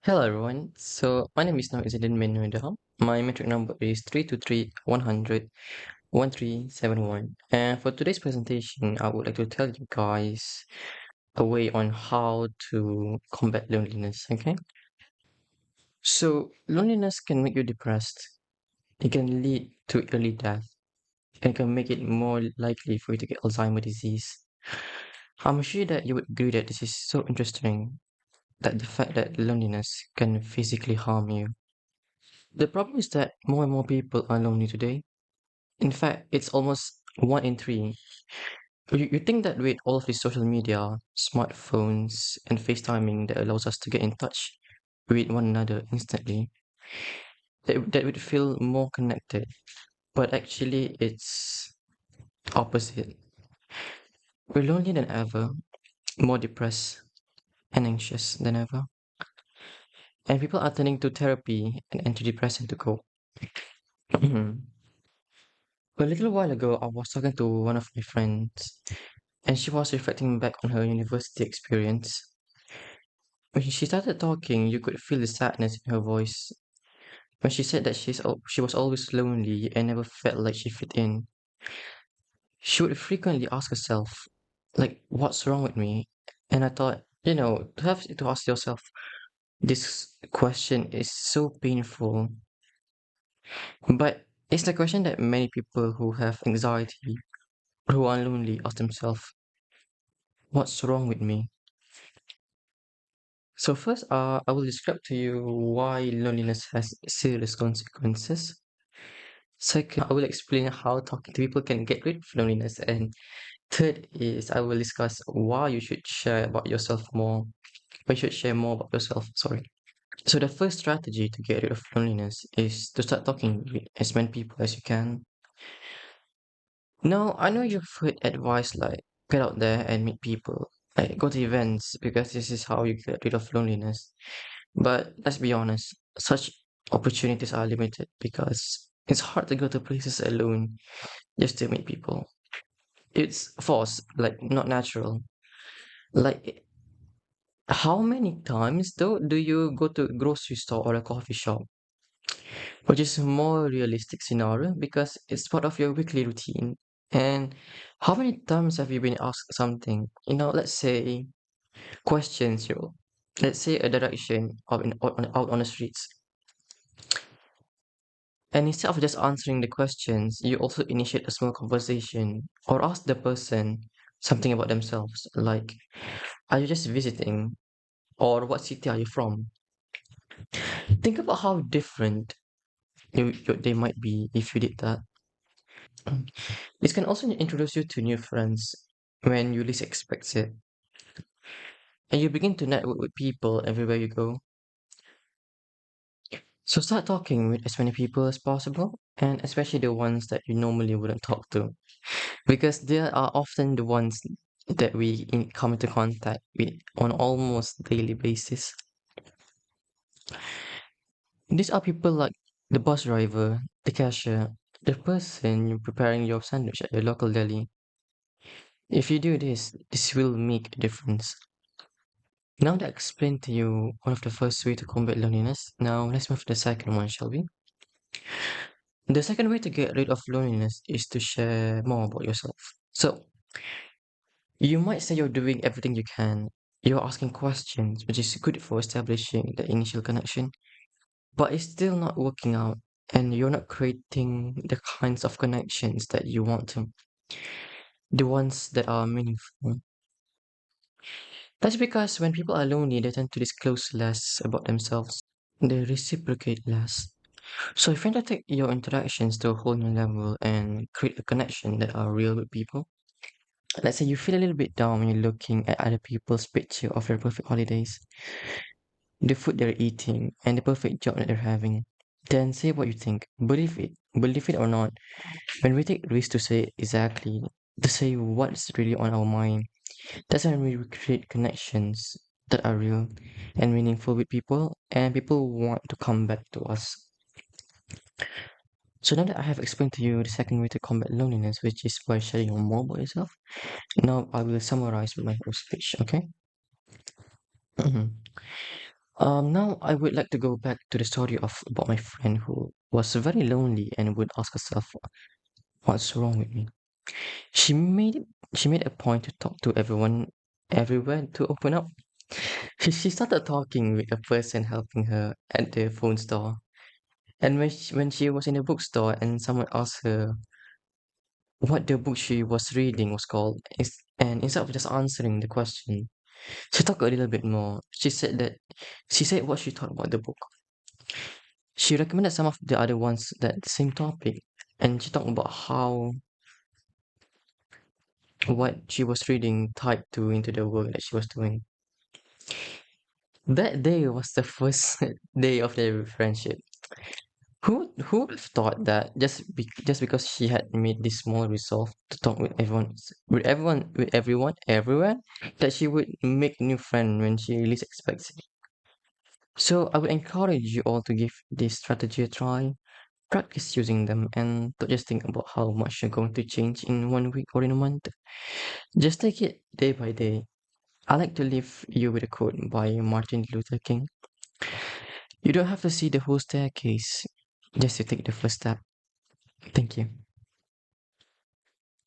Hello everyone. My name is now EZZEDDINE. My metric number is 323-100-1371. And for today's presentation, I would like to tell you guys a way on how to combat loneliness, okay? So loneliness can make you depressed. It can lead to early death and can make it more likely for you to get Alzheimer's disease. I'm sure that you would agree that this is so interesting, that the fact that loneliness can physically harm you. The problem is that more and more people are lonely today. In fact, it's almost one in three. You think that with all of this social media, smartphones, and FaceTiming that allows us to get in touch with one another instantly, that would feel more connected. But actually, it's opposite. We're lonely than ever, more depressed and anxious than ever. And people are turning to therapy and antidepressant to cope. A little while ago, I was talking to one of my friends, and she was reflecting back on her university experience. When she started talking, you could feel the sadness in her voice. When she said that she was always lonely and never felt like she fit in, she would frequently ask herself, like, what's wrong with me? And I thought, to have to ask yourself this question is so painful, but it's the question that many people who have anxiety, who are lonely, ask themselves, what's wrong with me? So first, I will describe to you why loneliness has serious consequences. Second, I will explain how talking to people can get rid of loneliness. And third is I will discuss why you should share about yourself more. Why you should share more about yourself. Sorry. So the first strategy to get rid of loneliness is to start talking with as many people as you can. Now, I know you've heard advice like get out there and meet people, like go to events because this is how you get rid of loneliness. But let's be honest, such opportunities are limited because it's hard to go to places alone just to meet people. It's forced, like not natural. Like how many times though do you go to a grocery store or a coffee shop? Which is a more realistic scenario because it's part of your weekly routine. And how many times have you been asked something? Let's say questions you let's say a direction out on the streets. And instead of just answering the questions, you also initiate a small conversation or ask the person something about themselves, like, are you just visiting? Or what city are you from? Think about how different they might be if you did that. This can also introduce you to new friends when you least expect it. And you begin to network with people everywhere you go. So start talking with as many people as possible, and especially the ones that you normally wouldn't talk to. Because they are often the ones that come into contact with on almost daily basis. These are people like the bus driver, the cashier, the person preparing your sandwich at your local deli. If you do this, this will make a difference. Now that I explained to you one of the first way to combat loneliness, now let's move to the second one, shall we? The second way to get rid of loneliness is to share more about yourself. So, you might say you're doing everything you can. You're asking questions, which is good for establishing the initial connection, but it's still not working out, and you're not creating the kinds of connections that you want to, the ones that are meaningful. That's because when people are lonely, they tend to disclose less about themselves. They reciprocate less. So if you want to take your interactions to a whole new level and create a connection that are real with people, let's say you feel a little bit down when you're looking at other people's picture of their perfect holidays, the food they're eating, and the perfect job that they're having. Then say what you think. Believe it or not, when we take risks to say exactly, to say what's really on our mind, that's when we create connections that are real and meaningful with people, and people want to come back to us. So now that I have explained to you the second way to combat loneliness, which is by sharing more about yourself, now I will summarize with my whole speech, okay? Mhm. Now I would like to go back to the story of about my friend who was very lonely and would ask herself, "What's wrong with me?" She made it, she made a point to talk to everyone, everywhere to open up. She started talking with a person helping her at the phone store. And when she was in the bookstore and someone asked her what the book she was reading was called, and instead of just answering the question, she talked a little bit more. She said what she thought about the book. She recommended some of the other ones that the same topic, and she talked about how what she was reading tied to into the work that she was doing. That day was the first day of their friendship. Who would have thought that just because she had made this small resolve to talk with everyone, everywhere, that she would make new friend when she least expects it. So I would encourage you all to give this strategy a try, practice using them, and don't just think about how much you're going to change in 1 week or in a month. Just take it day by day. I like to leave you with a quote by Martin Luther King. You don't have to see the whole staircase just to take the first step. Thank you.